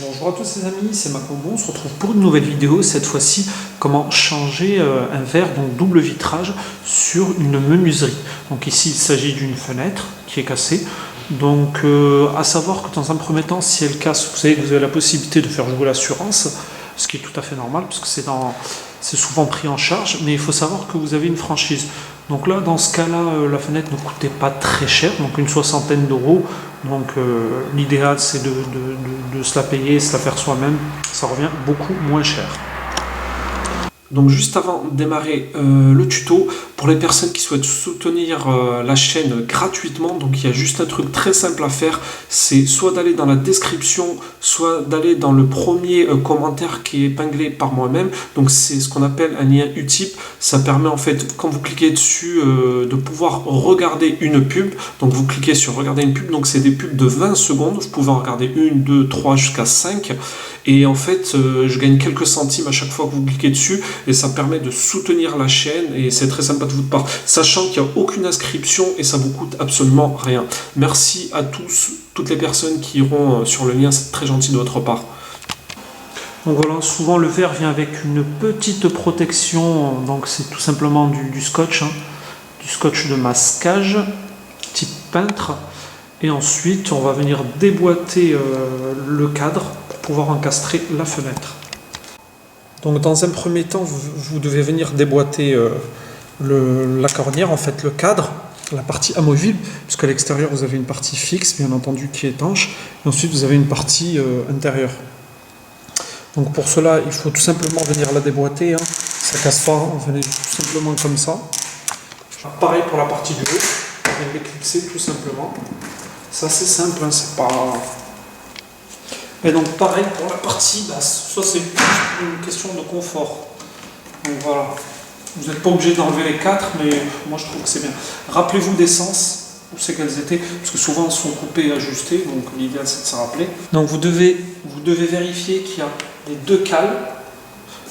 Bonjour à tous les amis, c'est Macombo, on se retrouve pour une nouvelle vidéo, cette fois-ci comment changer un verre, donc double vitrage, sur une menuiserie. Donc ici il s'agit d'une fenêtre qui est cassée, donc à savoir que dans un premier temps, si elle casse, vous savez que vous avez la possibilité de faire jouer l'assurance, ce qui est tout à fait normal, parce que c'est souvent pris en charge, mais il faut savoir que vous avez une franchise. Donc là, dans ce cas-là, la fenêtre ne coûtait pas très cher, donc une soixantaine d'euros. Donc l'idéal, c'est de se la payer, se la faire soi-même. Ça revient beaucoup moins cher. Donc juste avant de démarrer le tuto, pour les personnes qui souhaitent soutenir la chaîne gratuitement, donc il y a juste un truc très simple à faire, c'est soit d'aller dans la description, soit d'aller dans le premier commentaire qui est épinglé par moi-même. Donc c'est ce qu'on appelle un lien Utip. Ça permet en fait, quand vous cliquez dessus, de pouvoir regarder une pub. Donc vous cliquez sur regarder une pub, donc c'est des pubs de 20 secondes. Vous pouvez en regarder 1, 2, 3 jusqu'à 5. Et en fait, je gagne quelques centimes à chaque fois que vous cliquez dessus. Et ça permet de soutenir la chaîne. Et c'est très sympa de votre part. Sachant qu'il n'y a aucune inscription et ça vous coûte absolument rien. Merci à tous, toutes les personnes qui iront sur le lien. C'est très gentil de votre part. Donc voilà, souvent le verre vient avec une petite protection. Donc c'est tout simplement du scotch. Du scotch de masquage. Petite peintre. Et ensuite, on va venir déboîter le cadre pour pouvoir encastrer la fenêtre. Donc dans un premier temps, vous devez venir déboîter la cornière, en fait le cadre, la partie amovible, puisqu'à l'extérieur vous avez une partie fixe, bien entendu, qui est étanche, et ensuite vous avez une partie intérieure. Donc pour cela, il faut tout simplement venir la déboîter, ça ne casse pas, on venait tout simplement comme ça. Pareil pour la partie du haut, on vient l'éclipser tout simplement. C'est assez simple, c'est pas... Et donc pareil pour la partie basse, ça c'est une question de confort. Donc voilà, vous n'êtes pas obligé d'enlever les 4, mais moi je trouve que c'est bien. Rappelez-vous des sens, où c'est qu'elles étaient, parce que souvent elles sont coupées et ajustées, donc l'idéal c'est de s'en rappeler. Donc vous devez vérifier qu'il y a les deux cales,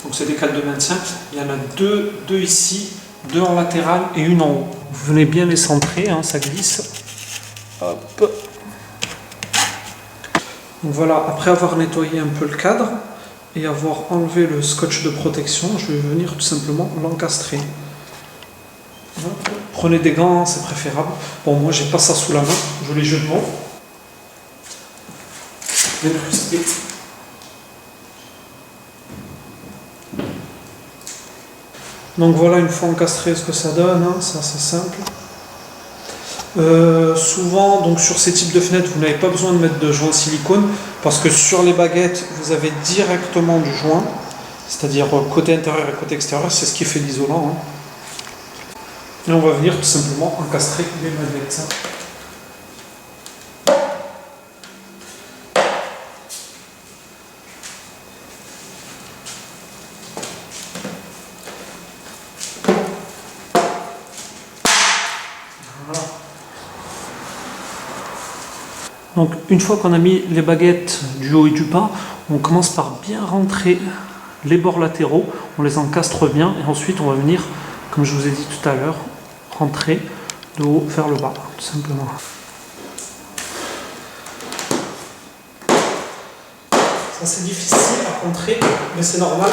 donc c'est des cales de maintien, il y en a deux ici, 2 en latéral et une en haut. Vous venez bien les centrer, ça glisse. Hop. Donc voilà, après avoir nettoyé un peu le cadre et avoir enlevé le scotch de protection, je vais venir tout simplement l'encastrer. Prenez des gants, c'est préférable. Bon, moi j'ai pas ça sous la main, joli jeu de mots. Donc voilà, une fois encastré, ce que ça donne, c'est assez simple. Souvent, donc sur ces types de fenêtres, vous n'avez pas besoin de mettre de joint silicone parce que sur les baguettes, vous avez directement du joint, c'est-à-dire côté intérieur et côté extérieur, c'est ce qui fait l'isolant. Et on va venir tout simplement encastrer les baguettes. Voilà. Donc une fois qu'on a mis les baguettes du haut et du bas, on commence par bien rentrer les bords latéraux, on les encastre bien et ensuite on va venir, comme je vous ai dit tout à l'heure, rentrer de haut vers le bas, tout simplement. Ça c'est difficile à rentrer, mais c'est normal,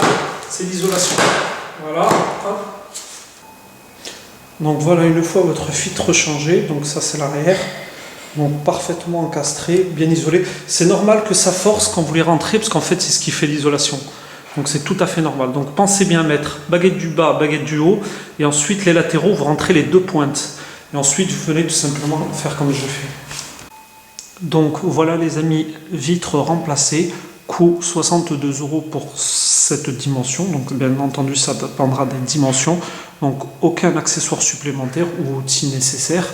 c'est l'isolation. Voilà, hop. Donc voilà, une fois votre filtre changé, donc ça c'est l'arrière. Donc parfaitement encastré, bien isolé. C'est normal que ça force quand vous les rentrez, parce qu'en fait c'est ce qui fait l'isolation. Donc c'est tout à fait normal. Donc pensez bien mettre baguette du bas, baguette du haut, et ensuite les latéraux, vous rentrez les 2 pointes. Et ensuite vous venez tout simplement faire comme je fais. Donc voilà les amis, vitre remplacée, coût 62 € pour cette dimension. Donc bien entendu ça dépendra des dimensions. Donc aucun accessoire supplémentaire ou outil nécessaire.